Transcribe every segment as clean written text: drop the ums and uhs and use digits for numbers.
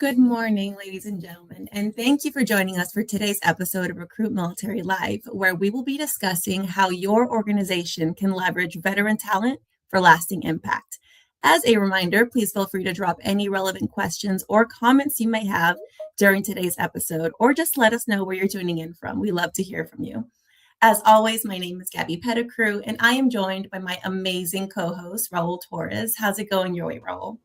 Good morning, ladies and gentlemen, and thank you for joining us for today's episode of Recruit Military Live, where we will be discussing how your organization can leverage veteran talent for lasting impact. As a reminder, please feel free to drop any relevant questions or comments you may have during today's episode, or just let us know where you're tuning in from. We love to hear from you. As always, my name is Gabby Pettigrew, and I am joined by my amazing co-host, Raul Torres. How's it going your way, Raul?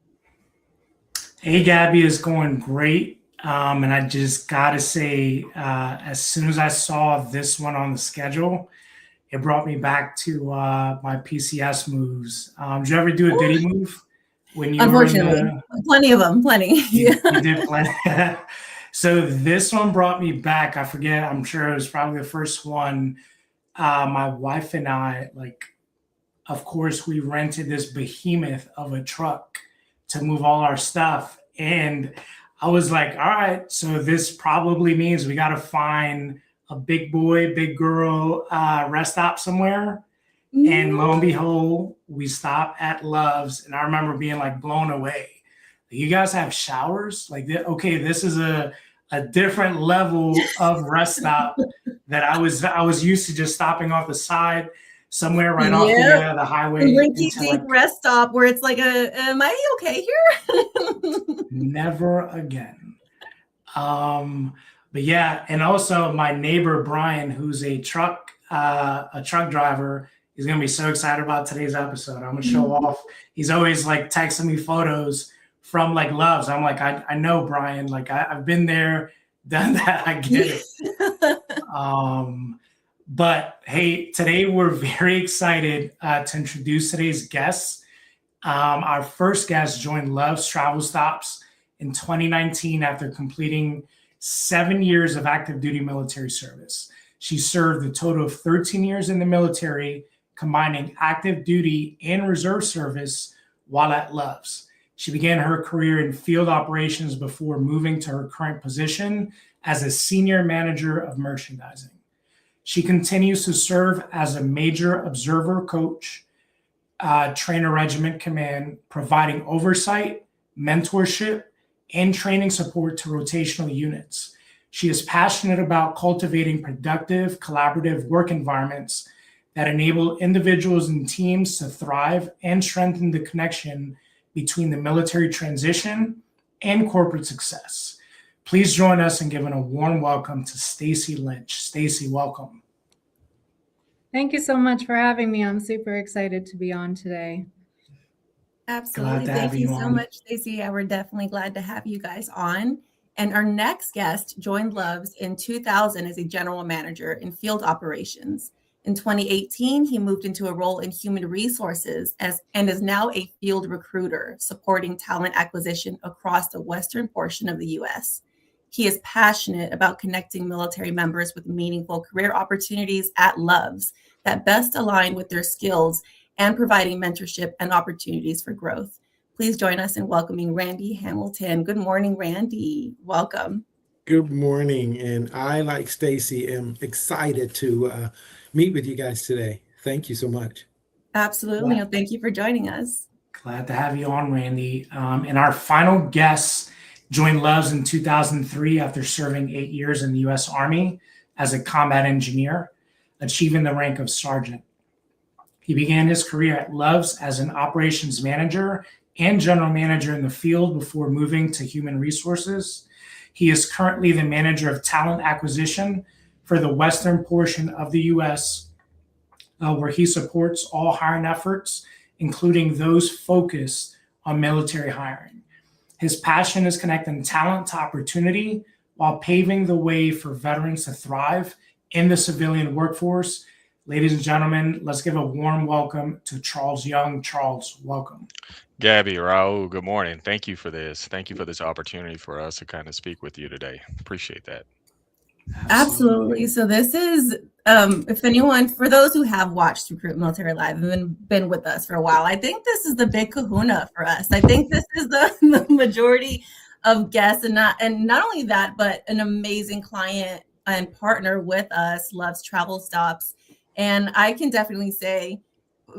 Hey, Gabby, is going great. And I just got to say, as soon as I saw this one on the schedule, it brought me back to my PCS moves. Did you ever do a Diddy move when you were in Unfortunately, plenty of them, plenty. you did plenty. So this one brought me back. I forget. I'm sure it was probably the first one. My wife and I, of course, we rented this behemoth of a truck to move all our stuff. And I was like, all right, so this probably means we got to find a big boy, big girl rest stop somewhere. And lo and behold, we stopped at Love's. And I remember being blown away. You guys have showers? Okay, this is a different level of rest stop that I was used to just stopping off the side somewhere right off the highway. Rinky Dink rest stop where it's am I okay here? Never again. But yeah, and also my neighbor Brian, who's a truck driver, is gonna be so excited about today's episode. I'm gonna show off. He's always texting me photos from Love's. I'm like, I know Brian. I've been there, done that. I get it. But hey, today we're very excited to introduce today's guests. Our first guest joined Love's Travel Stops in 2019 after completing 7 years of active duty military service. She served a total of 13 years in the military, combining active duty and reserve service while at Love's. She began her career in field operations before moving to her current position as a senior manager of merchandising. She continues to serve as a major observer coach, trainer regiment command, providing oversight, mentorship, and training support to rotational units. She is passionate about cultivating productive, collaborative work environments that enable individuals and teams to thrive and strengthen the connection between the military transition and corporate success. Please join us in giving a warm welcome to Stacy Lynch. Stacy, welcome. Thank you so much for having me. I'm super excited to be on today. Absolutely. Thank you so much, Stacy. Yeah, we're definitely glad to have you guys on. And our next guest joined Love's in 2000 as a general manager in field operations. In 2018, he moved into a role in human resources and is now a field recruiter, supporting talent acquisition across the western portion of the U.S. He is passionate about connecting military members with meaningful career opportunities at Love's that best align with their skills and providing mentorship and opportunities for growth. Please join us in welcoming Randy Hamilton. Good morning, Randy. Welcome. Good morning. And I, like Stacy, am excited to meet with you guys today. Thank you so much. Absolutely. Well, thank you for joining us. Glad to have you on, Randy. And our final guest joined Love's in 2003 after serving 8 years in the U.S. Army as a combat engineer, achieving the rank of sergeant. He began his career at Love's as an operations manager and general manager in the field before moving to human resources. He is currently the manager of talent acquisition for the western portion of the U.S., where he supports all hiring efforts, including those focused on military hiring. His passion is connecting talent to opportunity while paving the way for veterans to thrive in the civilian workforce. Ladies and gentlemen, let's give a warm welcome to Charles Young. Charles, welcome. Gabby, Raul, good morning. Thank you for this. Thank you for this opportunity for us to kind of speak with you today. Appreciate that. Absolutely. So this is, if anyone, for those who have watched Recruit Military Live and been with us for a while, I think this is the big kahuna for us. I think this is the majority of guests, and not only that, but an amazing client and partner with us, Love's Travel Stops. And I can definitely say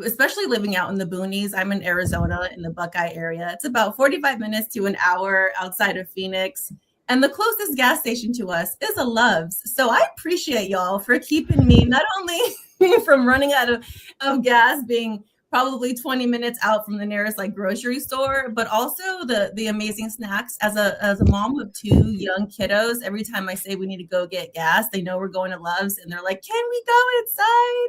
especially living out in the boonies. I'm in Arizona in the Buckeye area. It's about 45 minutes to an hour outside of Phoenix. And the closest gas station to us is a Love's. So I appreciate y'all for keeping me not only from running out of gas, being probably 20 minutes out from the nearest like grocery store, but also the amazing snacks. As a mom of 2 young kiddos, every time I say we need to go get gas, they know we're going to Love's and they're like, can we go inside?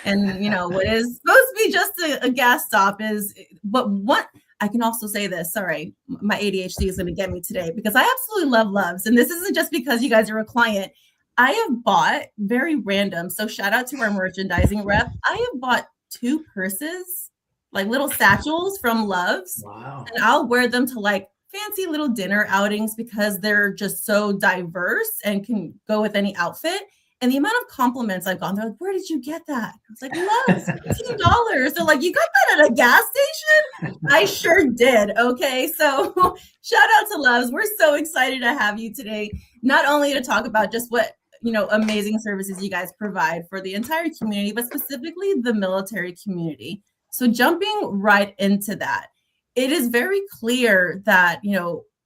And what is supposed to be just a gas stop is, but what I can also say this, sorry, my ADHD is going to get me today because I absolutely love Love's. And this isn't just because you guys are a client. I have bought very random. So shout out to our merchandising rep. I have bought 2 purses, like little satchels from Love's. Wow. And I'll wear them to like fancy little dinner outings because they're just so diverse and can go with any outfit. And the amount of compliments I've gotten, they're like, where did you get that? I was like, Love's, $15. They're like, you got that at a gas station? I sure did. Okay. So shout out to Love's. We're so excited to have you today, not only to talk about just what, amazing services you guys provide for the entire community, but specifically the military community. So jumping right into that, it is very clear that,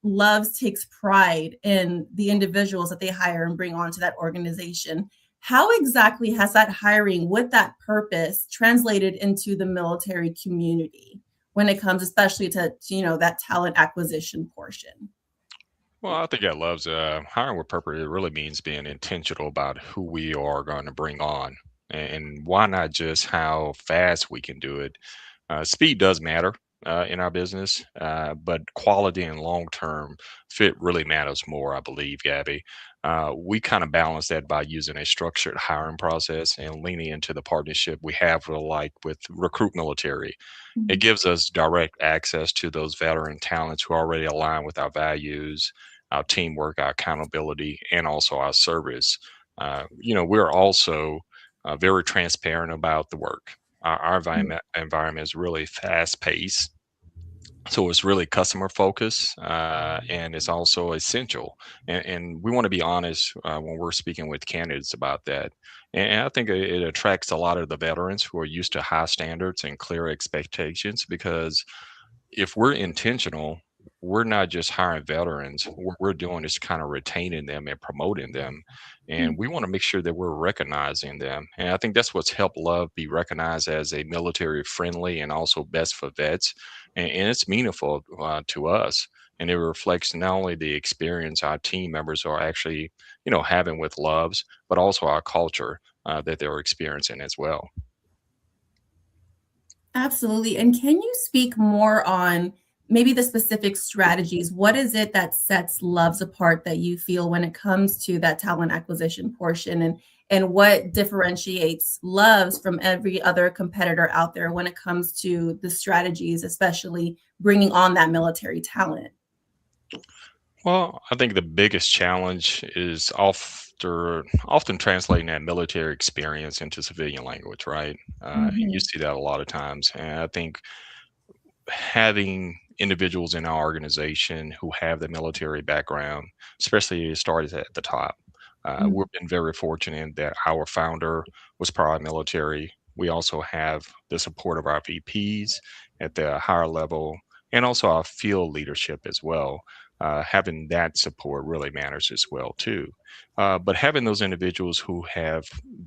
Love's takes pride in the individuals that they hire and bring onto that organization. How exactly has that hiring with that purpose translated into the military community when it comes especially to, that talent acquisition portion? Well, I think at Love's, hiring with purpose, it really means being intentional about who we are going to bring on. And why not just how fast we can do it? Speed does matter in our business, but quality and long-term fit really matters more, I believe, Gabby. We kind of balance that by using a structured hiring process and leaning into the partnership we have with Recruit Military. It gives us direct access to those veteran talents who already align with our values, our teamwork, our accountability, and also our service. We're also very transparent about the work. Our environment is really fast paced. So it's really customer focused, and it's also essential. And we want to be honest when we're speaking with candidates about that. And I think it attracts a lot of the veterans who are used to high standards and clear expectations because if we're intentional, we're not just hiring veterans. What we're doing is kind of retaining them and promoting them. And we want to make sure that we're recognizing them. And I think that's what's helped Love be recognized as a military friendly and also best for vets. And it's meaningful to us. And it reflects not only the experience our team members are actually, having with Loves, but also our culture that they're experiencing as well. Absolutely. And can you speak more on maybe the specific strategies? What is it that sets Loves apart that you feel when it comes to that talent acquisition portion, and what differentiates Loves from every other competitor out there when it comes to the strategies, especially bringing on that military talent? Well, I think the biggest challenge is often translating that military experience into civilian language, right? And you see that a lot of times. And I think having individuals in our organization who have the military background, especially it started at the top. We've been very fortunate that our founder was prior military. We also have the support of our VPs at the higher level and also our field leadership as well. Having that support really matters as well too. But having those individuals who have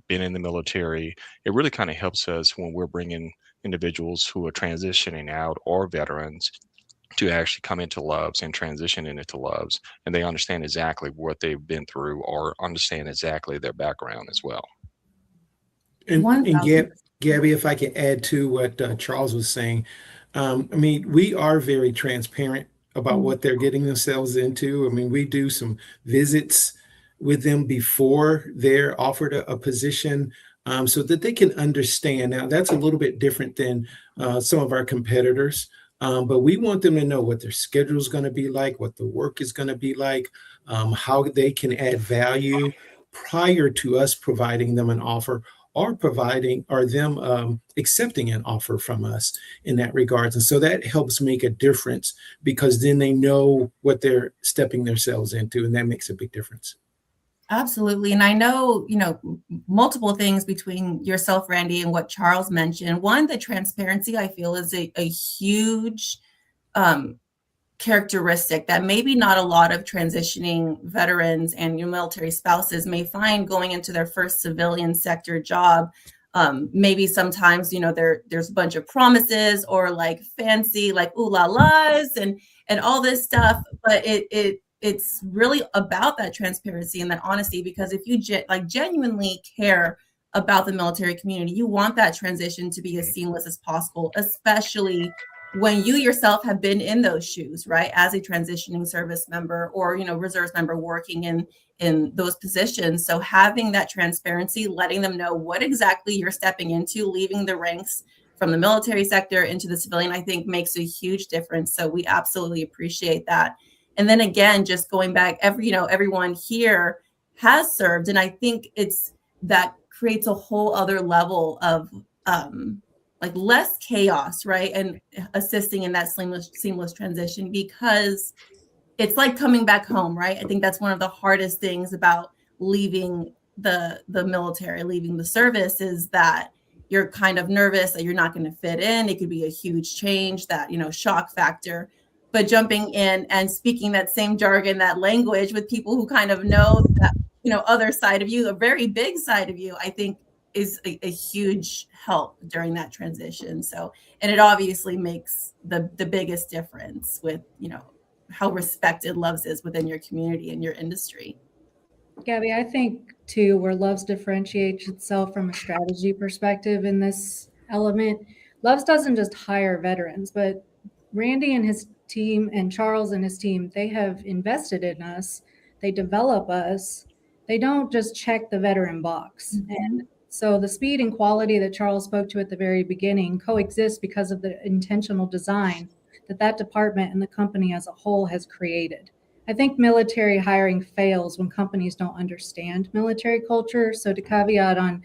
been in the military, it really kind of helps us when we're bringing individuals who are transitioning out or veterans to actually come into Loves and transition into Loves, and they understand exactly what they've been through or understand exactly their background as well. And 1000%. Gabby, if I could add to what Charles was saying, we are very transparent about what they're getting themselves into. We do some visits with them before they're offered a position so that they can understand. Now, that's a little bit different than some of our competitors, but we want them to know what their schedule is going to be like, what the work is going to be like, how they can add value prior to us providing them an offer or them accepting an offer from us in that regards. And so that helps make a difference because then they know what they're stepping themselves into, and that makes a big difference. Absolutely. And I know, multiple things between yourself, Randy, and what Charles mentioned. One, the transparency, I feel, is a huge um, characteristic that maybe not a lot of transitioning veterans and your military spouses may find going into their first civilian sector job. Maybe sometimes, there's a bunch of promises or like fancy, like ooh la la's and all this stuff, but it's really about that transparency and that honesty, because if you genuinely care about the military community, you want that transition to be as seamless as possible, especially when you yourself have been in those shoes, right? As a transitioning service member or, reserves member working in those positions. So having that transparency, letting them know what exactly you're stepping into, leaving the ranks from the military sector into the civilian, I think makes a huge difference. So we absolutely appreciate that. And then again, just going back, everyone here has served. And I think that creates a whole other level of like less chaos, right? And assisting in that seamless transition, because it's like coming back home, right? I think that's one of the hardest things about leaving the military, leaving the service, is that you're kind of nervous that you're not going to fit in. It could be a huge change, that, shock factor. But jumping in and speaking that same jargon, that language with people who kind of know that, other side of you, a very big side of you, I think is a huge help during that transition. So, and it obviously makes the biggest difference with, how respected Loves is within your community and your industry. Gabby, I think too, where Loves differentiates itself from a strategy perspective in this element, Loves doesn't just hire veterans, but Randy and his team and Charles and his team, they have invested in us. They develop us. They don't just check the veteran box. Mm-hmm. And so the speed and quality that Charles spoke to at the very beginning coexist because of the intentional design that department and the company as a whole has created. I think military hiring fails when companies don't understand military culture. So to caveat on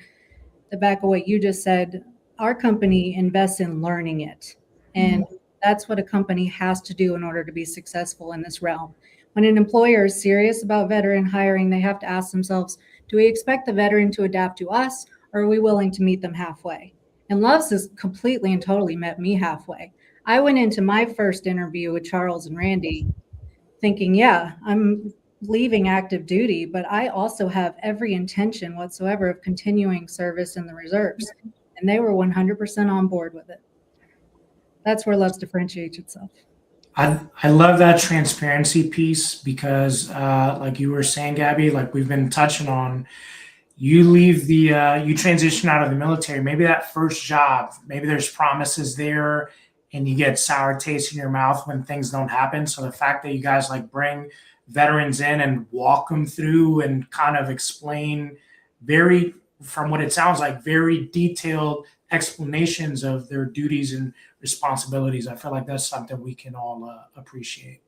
the back of what you just said, our company invests in learning it. And that's what a company has to do in order to be successful in this realm. When an employer is serious about veteran hiring, they have to ask themselves, do we expect the veteran to adapt to us, or are we willing to meet them halfway? And Loves has completely and totally met me halfway. I went into my first interview with Charles and Randy thinking, yeah, I'm leaving active duty, but I also have every intention whatsoever of continuing service in the reserves. And they were 100% on board with it. That's where Loves differentiates itself. I love that transparency piece because, like you were saying, Gabby, like we've been touching on, you leave you transition out of the military, maybe that first job, maybe there's promises there and you get sour taste in your mouth when things don't happen. So the fact that you guys like bring veterans in and walk them through and kind of explain from what it sounds like, very detailed explanations of their duties and responsibilities, I feel like that's something we can all appreciate.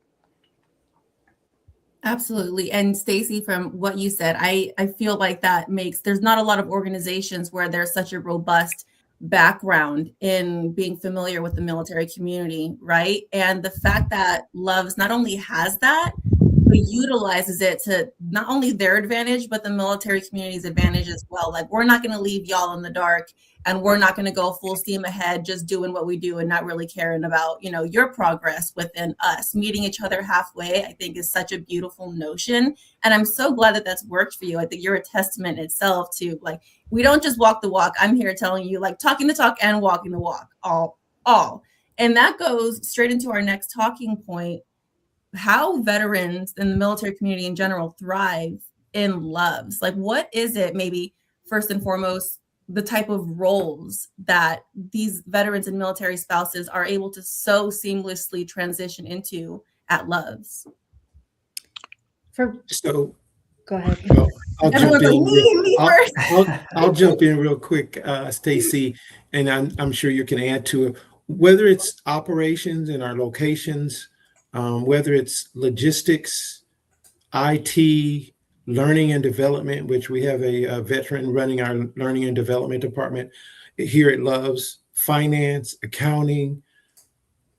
Absolutely. And Stacy, from what you said, I feel like there's not a lot of organizations where there's such a robust background in being familiar with the military community, right? And the fact that Loves not only has that, but utilizes it to not only their advantage, but the military community's advantage as well. Like, we're not going to leave y'all in the dark, and we're not going to go full steam ahead just doing what we do and not really caring about, your progress within us. Meeting each other halfway, I think, is such a beautiful notion. And I'm so glad that that's worked for you. I think you're a testament itself to, like, we don't just walk the walk. I'm here telling you, like, talking the talk and walking the walk, all. And that goes straight into our next talking point: how veterans and the military community in general thrive in Loves. Like, what is it, maybe first and foremost, the type of roles that these veterans and military spouses are able to so seamlessly transition into at Loves? So go ahead. Well, I'll jump in real quick, Stacy, and I'm sure you can add to it. Whether it's operations in our locations, whether it's logistics, IT, learning and development, which we have a veteran running our learning and development department here at Loves, finance, accounting,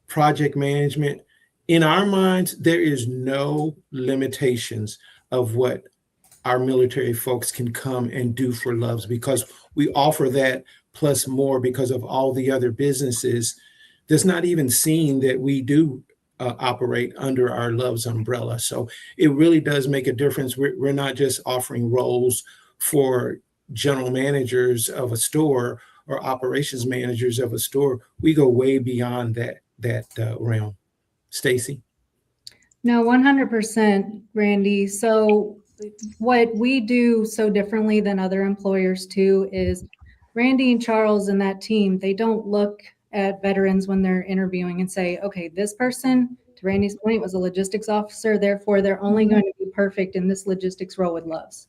project management. In our minds, there is no limitations of what our military folks can come and do for Loves, because we offer that plus more because of all the other businesses that's not even seen that we do operate under our Loves umbrella. So it really does make a difference. We're not just offering roles for general managers of a store or operations managers of a store. We go way beyond that realm. Stacy? No, 100%, Randy. So what we do so differently than other employers too is Randy and Charles and that team, they don't look at veterans when they're interviewing and say, okay, this person, to Randy's point, was a logistics officer, therefore they're only going to be perfect in this logistics role with Loves.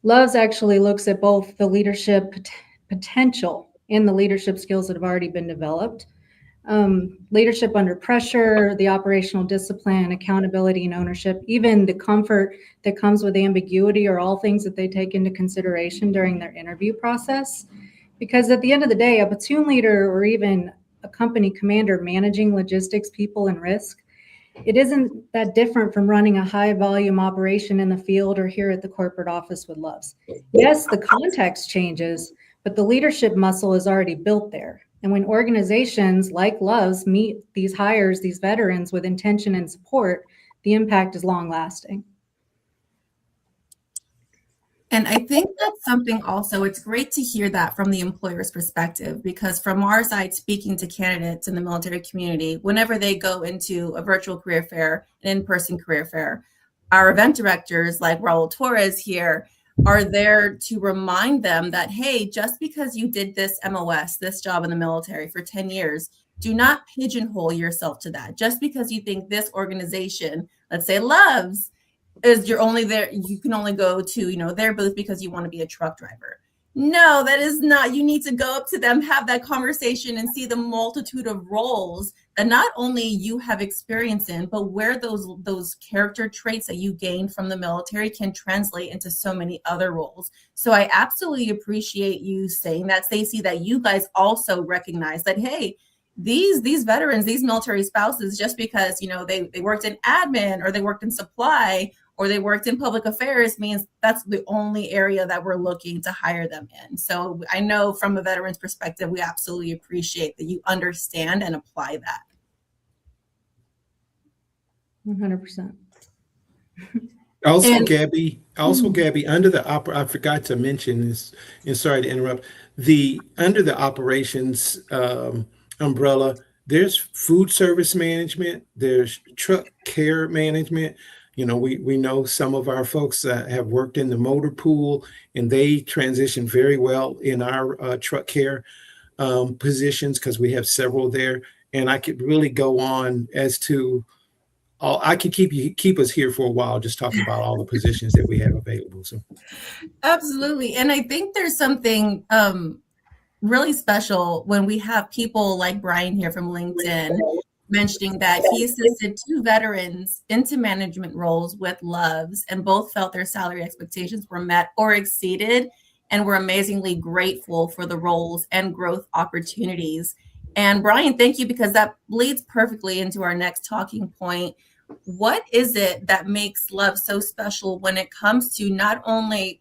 Loves actually looks at both the leadership potential and the leadership skills that have already been developed. Leadership under pressure, the operational discipline, accountability, and ownership, even the comfort that comes with ambiguity are all things that they take into consideration during their interview process. Because at the end of the day, a platoon leader or even a company commander managing logistics, people, and risk, it isn't that different from running a high volume operation in the field or here at the corporate office with Loves. Yes, the context changes, but the leadership muscle is already built there. And when organizations like Loves meet these hires, these veterans with intention and support, the impact is long lasting. And I think that's something also, it's great to hear that from the employer's perspective, because from our side, speaking to candidates in the military community, whenever they go into a virtual career fair, an in-person career fair, our event directors like Raul Torres here are there to remind them that, hey, just because you did this MOS, this job in the military for 10 years, do not pigeonhole yourself to that. Just because you think this organization, let's say Loves, is you're only there, you can only go to their booth because you want to be a truck driver. No, that is not. You need to go up to them, have that conversation, and see the multitude of roles that not only you have experience in, but where those character traits that you gain from the military can translate into so many other roles. So I absolutely appreciate you saying that, Stacy, that you guys also recognize that, hey, these veterans, these military spouses, just because they worked in admin or they worked in supply or they worked in public affairs means that's the only area that we're looking to hire them in. So I know from a veteran's perspective, we absolutely appreciate that you understand and apply that. 100%. Also, Gabby, under the I forgot to mention this, and sorry to interrupt, under the operations umbrella, there's food service management, there's truck care management. We know some of our folks have worked in the motor pool, and they transition very well in our truck care positions because we have several there. And I could really go on as to I could keep us here for a while just talking about all the positions that we have available. So absolutely. And I think there's something really special when we have people like Brian here from LinkedIn mentioning that he assisted 2 veterans into management roles with Loves, and both felt their salary expectations were met or exceeded, and were amazingly grateful for the roles and growth opportunities. And Brian, thank you, because that leads perfectly into our next talking point. What is it that makes Loves so special when it comes to not only,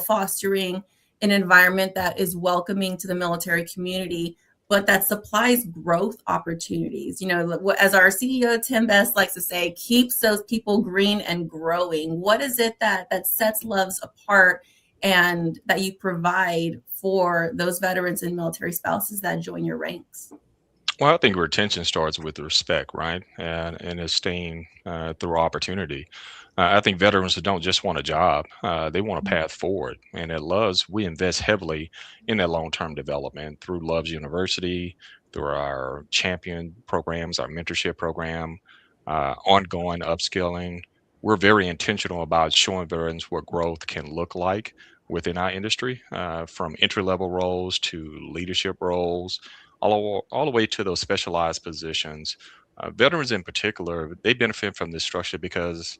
fostering an environment that is welcoming to the military community, but that supplies growth opportunities? As our CEO, Tim Best, likes to say, keeps those people green and growing. What is it that sets Loves apart and that you provide for those veterans and military spouses that join your ranks? Well, I think retention starts with respect, right? And esteem through opportunity. I think veterans don't just want a job, they want a path forward. And at Loves, we invest heavily in that long term development through Loves University, through our champion programs, our mentorship program, ongoing upskilling. We're very intentional about showing veterans what growth can look like within our industry, from entry level roles to leadership roles, all the way to those specialized positions. Veterans in particular, they benefit from this structure because,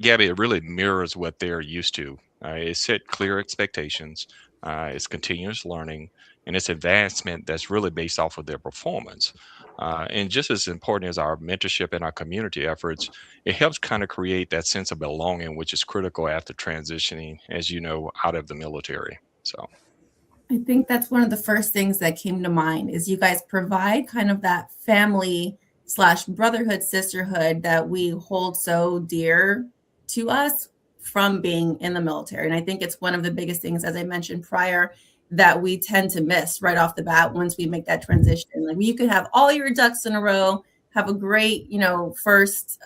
Gabby, it really mirrors what they're used to. It set clear expectations, it's continuous learning, and it's advancement that's really based off of their performance. And just as important as our mentorship and our community efforts, it helps kind of create that sense of belonging, which is critical after transitioning, as you know, out of the military. So. I think that's one of the first things that came to mind is you guys provide kind of that family slash brotherhood, sisterhood that we hold so dear to us from being in the military. And I think it's one of the biggest things, as I mentioned prior, that we tend to miss right off the bat once we make that transition. Like you could have all your ducks in a row, have a great, first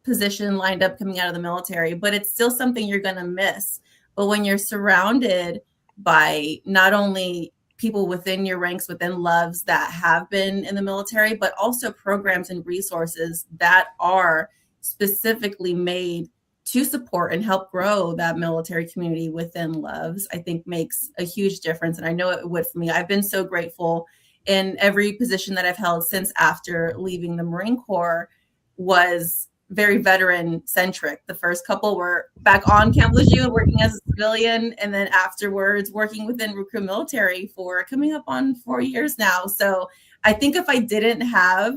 position lined up coming out of the military, but it's still something you're going to miss. But when you're surrounded by not only people within your ranks within Loves that have been in the military, but also programs and resources that are specifically made to support and help grow that military community within Loves, I think makes a huge difference. And I know it would for me. I've been so grateful in every position that I've held since after leaving the Marine Corps was very veteran centric. The first couple were back on Camp Lejeune working as a civilian, and then afterwards working within recruit military for coming up on 4 years now. So I think if I didn't have,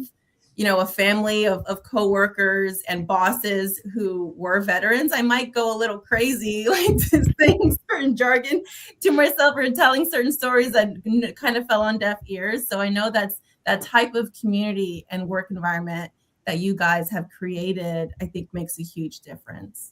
a family of coworkers and bosses who were veterans, I might go a little crazy, like saying certain jargon to myself or telling certain stories that kind of fell on deaf ears. So I know that's that type of community and work environment that you guys have created, I think makes a huge difference.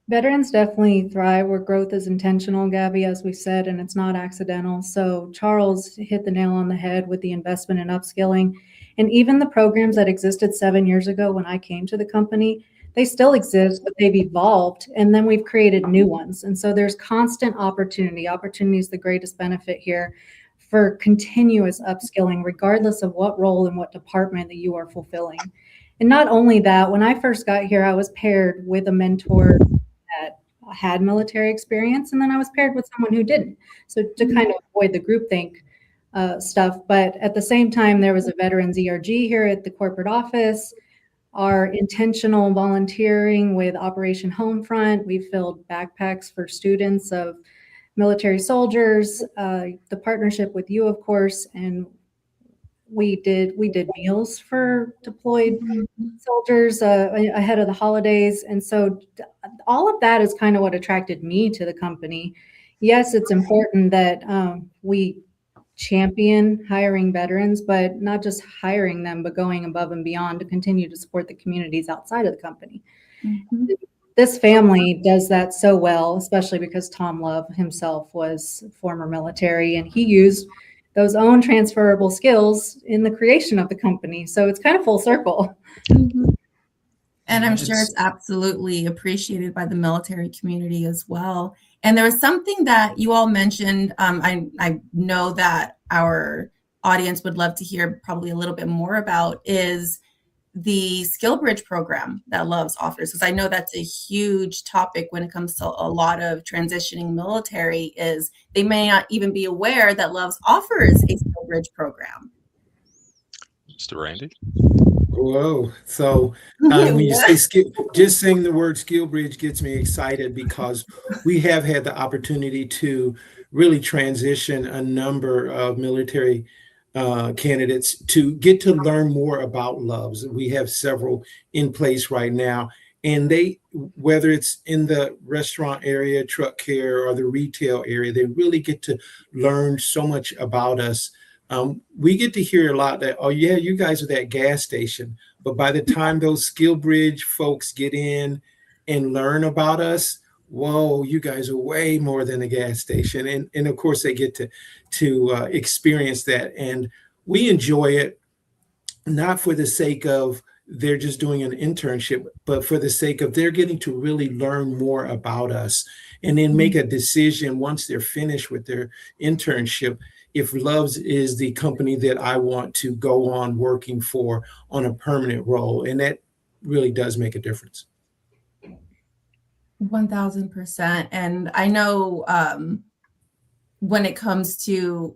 Veterans definitely thrive where growth is intentional, Gabby, as we said, and it's not accidental. So Charles hit the nail on the head with the investment in upskilling. And even the programs that existed 7 years ago when I came to the company, they still exist, but they've evolved. And then we've created new ones. And so there's constant opportunity. Opportunity is the greatest benefit here for continuous upskilling, regardless of what role and what department that you are fulfilling. And not only that, when I first got here, I was paired with a mentor that had military experience, and then I was paired with someone who didn't. So to kind of avoid the groupthink stuff. But at the same time, there was a veterans ERG here at the corporate office. Our intentional volunteering with Operation Homefront. We filled backpacks for students of military soldiers, the partnership with you, of course, and we did meals for deployed soldiers ahead of the holidays. And so all of that is kind of what attracted me to the company. Yes, it's important that we champion hiring veterans, but not just hiring them, but going above and beyond to continue to support the communities outside of the company. Mm-hmm. This family does that so well, especially because Tom Love himself was former military, and he used those own transferable skills in the creation of the company. So it's kind of full circle. Mm-hmm. And I'm sure it's absolutely appreciated by the military community as well. And there was something that you all mentioned. I know that our audience would love to hear probably a little bit more about is the Skill Bridge program that Loves offers, because I know that's a huge topic when it comes to a lot of transitioning military is they may not even be aware that Loves offers a Skill Bridge program. Mr. Randy? Whoa. So when you say skill, just saying the word Skill Bridge gets me excited because we have had the opportunity to really transition a number of military candidates to get to learn more about Loves. We have several in place right now, and they, whether it's in the restaurant area, truck care, or the retail area, they really get to learn so much about us. We get to hear a lot that, oh yeah, you guys are that gas station. But by the time those Skill Bridge folks get in and learn about us, whoa, you guys are way more than a gas station. And of course they get to experience that. And we enjoy it, not for the sake of they're just doing an internship, but for the sake of they're getting to really learn more about us and then make a decision once they're finished with their internship if Loves is the company that I want to go on working for on a permanent role. And that really does make a difference. 1000%. And I know when it comes to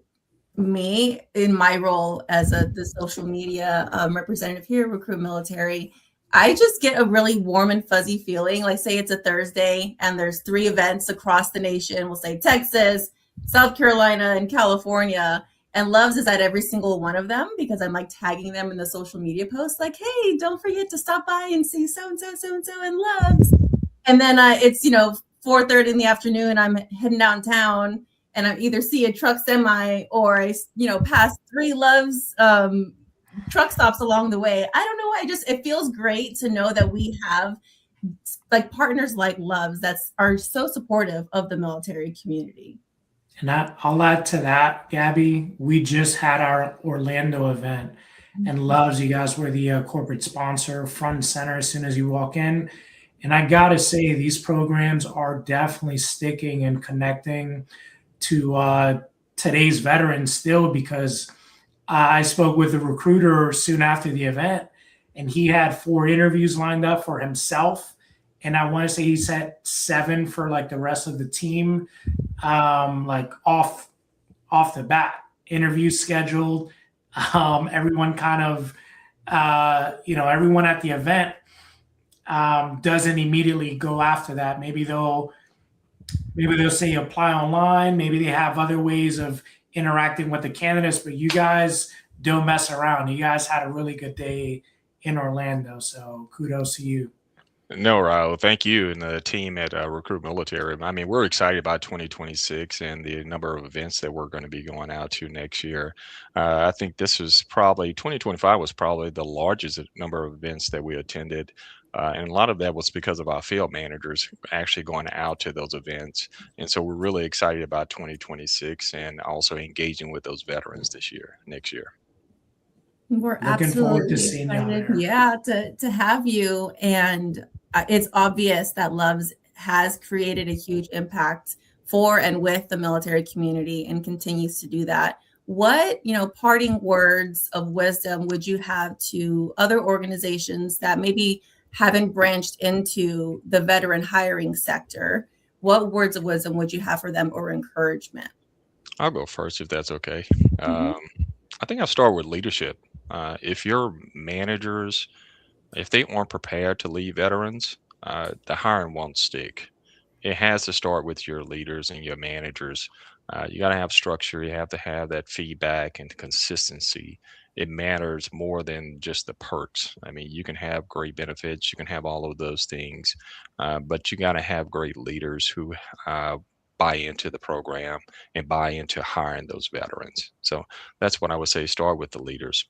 me in my role as the social media representative here, Recruit Military, I just get a really warm and fuzzy feeling. Like say it's a Thursday and there's 3 events across the nation. We'll say Texas, South Carolina and California, and Loves is at every single one of them because I'm like tagging them in the social media posts, like, hey, don't forget to stop by and see so and so, so and so, and Loves. And then it's 4:30 in the afternoon. I'm heading downtown, and I either see a truck semi or I pass 3 Loves truck stops along the way. I don't know why. It feels great to know that we have like partners like Loves that are so supportive of the military community. And I'll add to that, Gabby. We just had our Orlando event, and Loves, you guys were the corporate sponsor, front and center as soon as you walk in. And I gotta say, these programs are definitely sticking and connecting to today's veterans still, because I spoke with a recruiter soon after the event, and he had 4 interviews lined up for himself. And I want to say he set 7 for like the rest of the team, like off the bat. Interviews scheduled. Everyone kind of, everyone at the event doesn't immediately go after that. Maybe they'll say apply online. Maybe they have other ways of interacting with the candidates, but you guys don't mess around. You guys had a really good day in Orlando, so kudos to you. No, Raul, thank you and the team at Recruit Military. I mean, we're excited about 2026 and the number of events that we're going to be going out to next year. I think 2025 was probably the largest number of events that we attended. And a lot of that was because of our field managers actually going out to those events. And so we're really excited about 2026 and also engaging with those veterans next year. We're Looking forward to absolutely seeing y'all excited, there. yeah, to have you. And it's obvious that Loves has created a huge impact for and with the military community and continues to do that. What, parting words of wisdom would you have to other organizations that maybe haven't branched into the veteran hiring sector? What words of wisdom would you have for them, or encouragement? I'll go first if that's okay. I think I'll start with leadership. If your managers, if they aren't prepared to lead veterans, the hiring won't stick. It has to start with your leaders and your managers. You got to have structure. You have to have that feedback and consistency. It matters more than just the perks. I mean, you can have great benefits, you can have all of those things, but you got to have great leaders who buy into the program and buy into hiring those veterans. So that's what I would say. Start with the leaders.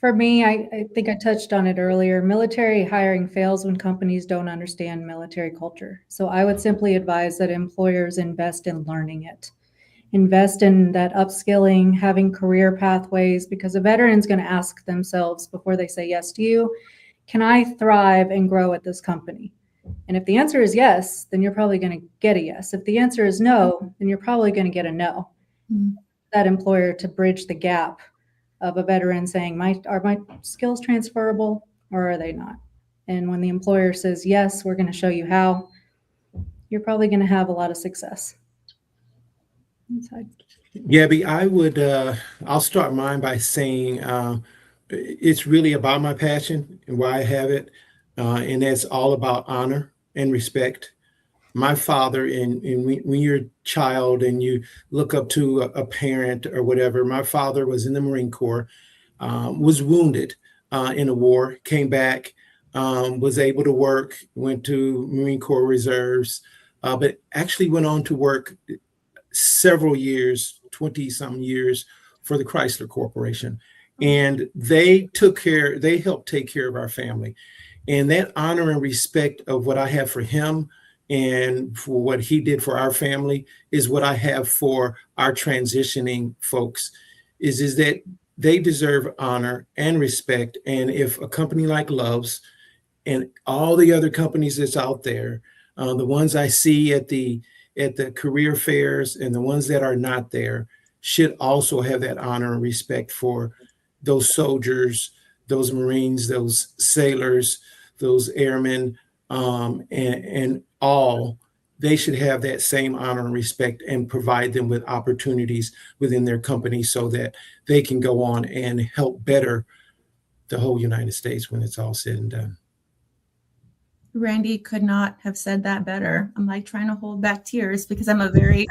For me, I think I touched on it earlier. Military hiring fails when companies don't understand military culture. So I would simply advise that employers invest in learning it. Invest in that upskilling, having career pathways, because a veteran's going to ask themselves before they say yes to you, can I thrive and grow at this company? And if the answer is yes, then you're probably going to get a yes. If the answer is no, then you're probably going to get a no. That employer to bridge the gap of a veteran saying, are my skills transferable or are they not? And when the employer says, yes, we're going to show you how, you're probably going to have a lot of success. Gabby, I'll start mine by saying it's really about my passion and why I have it. And that's all about honor and respect. My father, and when you're a child and you look up to a parent or whatever, my father was in the Marine Corps, was wounded in a war, came back, was able to work, went to Marine Corps Reserves, but actually went on to work several years, 20-some years, for the Chrysler Corporation. And they helped take care of our family. And that honor and respect of what I have for him and for what he did for our family is what I have for our transitioning folks, is that they deserve honor and respect. And if a company like Loves and all the other companies that's out there, the ones I see at the career fairs and the ones that are not there, should also have that honor and respect for those soldiers, those Marines, those sailors, those airmen, and all. They should have that same honor and respect and provide them with opportunities within their company so that they can go on and help better the whole United States when it's all said and done. Randy could not have said that better. I'm like trying to hold back tears because I'm a very,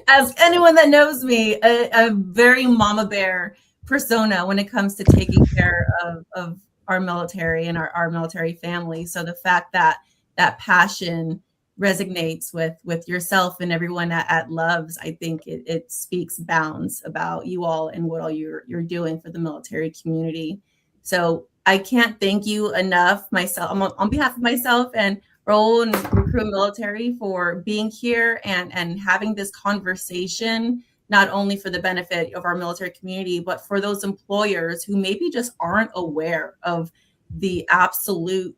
as anyone that knows me, a very mama bear persona when it comes to taking care of our military and our military family. So the fact that that passion resonates with yourself and everyone at Loves, I think it speaks bounds about you all and what all you're doing for the military community. So I can't thank you enough myself on behalf of myself and Raul and Recruit Military for being here and having this conversation, not only for the benefit of our military community, but for those employers who maybe just aren't aware of the absolute,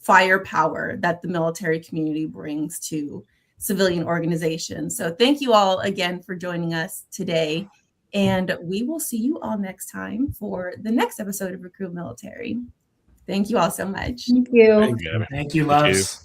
firepower that the military community brings to civilian organizations. So thank you all again for joining us today. And we will see you all next time for the next episode of Recruit Military. Thank you all so much. Thank you. Thank you. Thank you, Thank you. Loves.